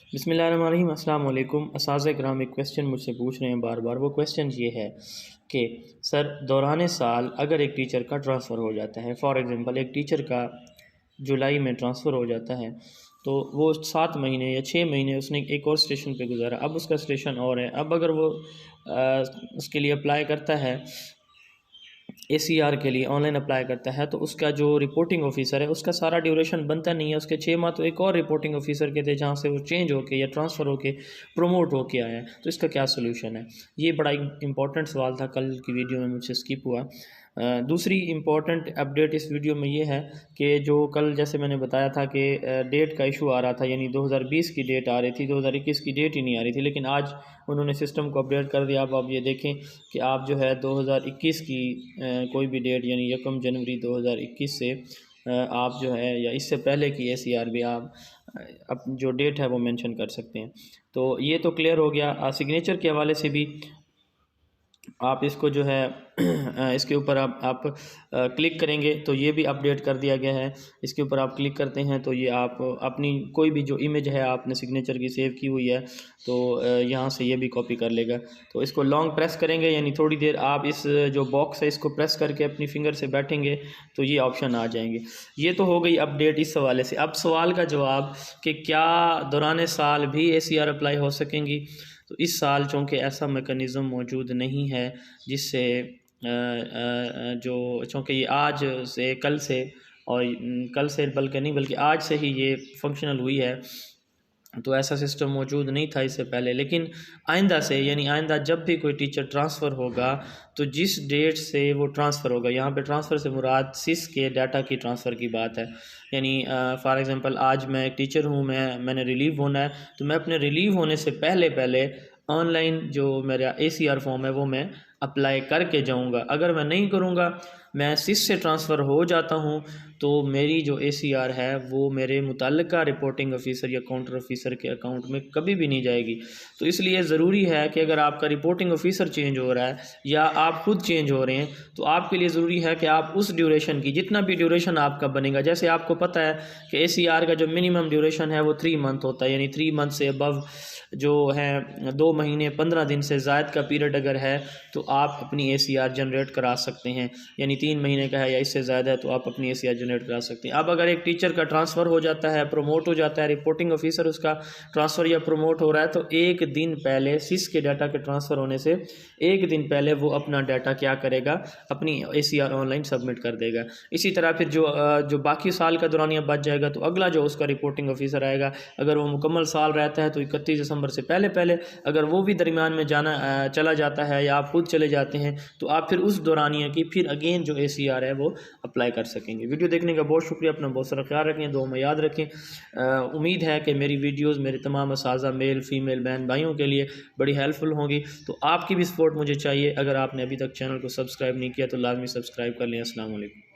बिस्मिल्लाहिर्रहमानिर्रहीम। अस्सलाम वालेकुम। असातिज़ा किराम एक क्वेश्चन मुझसे पूछ रहे हैं बार बार। वो क्वेश्चन ये है कि सर दौरान साल अगर एक टीचर का ट्रांसफ़र हो जाता है, फ़ॉर एग्ज़ाम्पल एक टीचर का जुलाई में ट्रांसफ़र हो जाता है, तो वो 7 महीने या 6 महीने उसने एक और स्टेशन पे गुजारा, अब उसका स्टेशन और है। अब अगर वो उसके लिए अप्लाई करता है, ACR के लिए ऑनलाइन अप्लाई करता है, तो उसका जो रिपोर्टिंग ऑफिसर है उसका सारा ड्यूरेशन बनता नहीं है। उसके 6 माह तो एक और रिपोर्टिंग ऑफिसर के थे जहाँ से वो चेंज होके या ट्रांसफ़र होके प्रमोट होके आया है। तो इसका क्या सोल्यूशन है? ये बड़ा इंपॉर्टेंट सवाल था, कल की वीडियो में मुझसे स्किप हुआ। दूसरी इम्पॉर्टेंट अपडेट इस वीडियो में ये है कि जो कल जैसे मैंने बताया था कि डेट का इशू आ रहा था, यानी 2020 की डेट आ रही थी, 2021 की डेट ही नहीं आ रही थी। लेकिन आज उन्होंने सिस्टम को अपडेट कर दिया। अब आप ये देखें कि आप जो है 2021 की कोई भी डेट यानी 1 जनवरी 2021 से आप जो है या इससे पहले की ACR भी आप अब जो डेट है वो मेंशन कर सकते हैं। तो ये तो क्लियर हो गया। सिग्नेचर के हवाले से भी आप इसको जो है इसके ऊपर आप क्लिक करेंगे तो ये भी अपडेट कर दिया गया है। इसके ऊपर आप क्लिक करते हैं तो ये आप अपनी कोई भी जो इमेज है आपने सिग्नेचर की सेव की हुई है तो यहाँ से ये भी कॉपी कर लेगा। तो इसको लॉन्ग प्रेस करेंगे, यानी थोड़ी देर आप इस जो बॉक्स है इसको प्रेस करके अपनी फिंगर से बैठेंगे तो ये ऑप्शन आ जाएंगे। ये तो हो गई अपडेट इस हवाले से। अब सवाल का जवाब कि क्या दौरान साल भी ACR अप्लाई हो सकेंगी। तो इस साल चूँकि ऐसा मेकनिज़म मौजूद नहीं है जिससे जो चूँकि ये आज से कल से और कल से बल्कि नहीं बल्कि आज से ही ये फंक्शनल हुई है, तो ऐसा सिस्टम मौजूद नहीं था इससे पहले। लेकिन आइंदा से यानी आइंदा जब भी कोई टीचर ट्रांसफ़र होगा तो जिस डेट से वो ट्रांसफ़र होगा, यहाँ पे ट्रांसफ़र से मुराद सिस के डाटा की ट्रांसफ़र की बात है। यानी फॉर एग्ज़ाम्पल आज मैं एक टीचर हूँ, मैंने रिलीव होना है, तो मैं अपने रिलीव होने से पहले ऑनलाइन जो मेरा ACR फॉर्म है वो मैं अप्लाई करके जाऊँगा। अगर मैं नहीं करूँगा, मैं सिस से ट्रांसफ़र हो जाता हूँ, तो मेरी जो ACR है वो मेरे मुतल्लिका रिपोर्टिंग ऑफिसर या काउंटर ऑफिसर के अकाउंट में कभी भी नहीं जाएगी। तो इसलिए ज़रूरी है कि अगर आपका रिपोर्टिंग ऑफिसर चेंज हो रहा है या आप खुद चेंज हो रहे हैं, तो आपके लिए ज़रूरी है कि आप उस ड्यूरेशन की जितना भी ड्यूरेशन आपका बनेगा, जैसे आपको पता है कि ACR का जो मिनिमम ड्यूरेशन है वो 3 मंथ होता है, यानी 3 मंथ से अबव जो है 2 महीने 15 दिन से ज़ायद का पीरियड अगर है तो आप अपनी ACR जनरेट करा सकते हैं। यानी 3 महीने का है या इससे ज़्यादा है तो आप अपनी ACR जनरेट करा सकते हैं। अब अगर एक टीचर का ट्रांसफ़र हो जाता है, प्रमोट हो जाता है, रिपोर्टिंग ऑफिसर उसका ट्रांसफ़र या प्रमोट हो रहा है, तो एक दिन पहले सिस के डाटा के ट्रांसफ़र होने से एक दिन पहले वो अपना डाटा क्या करेगा, अपनी ACR ऑनलाइन सबमिट कर देगा। इसी तरह फिर जो बाकी साल का दौरानिया बच जाएगा तो अगला जो उसका रिपोर्टिंग ऑफिसर आएगा, अगर वो मुकम्मल साल रहता है तो 31 दिसंबर से पहले, अगर वो भी दरमियान में चला जाता है या आप खुद चले जाते हैं, तो आप फिर उस दौरानिया की फिर अगेन जो ACR है वो अप्लाई कर सकेंगे। वीडियो देखने का बहुत शुक्रिया। अपना बहुत सारा ख्याल रखें, दुआ में याद रखें। उम्मीद है कि मेरी वीडियोज़ मेरे तमाम असातिज़ा मेल फीमेल बहन भाइयों के लिए बड़ी हेल्पफुल होंगी। तो आपकी भी सपोर्ट मुझे चाहिए। अगर आपने अभी तक चैनल को सब्सक्राइब नहीं किया तो लाजमी सब्सक्राइब कर लें। अस्सलाम वालेकुम।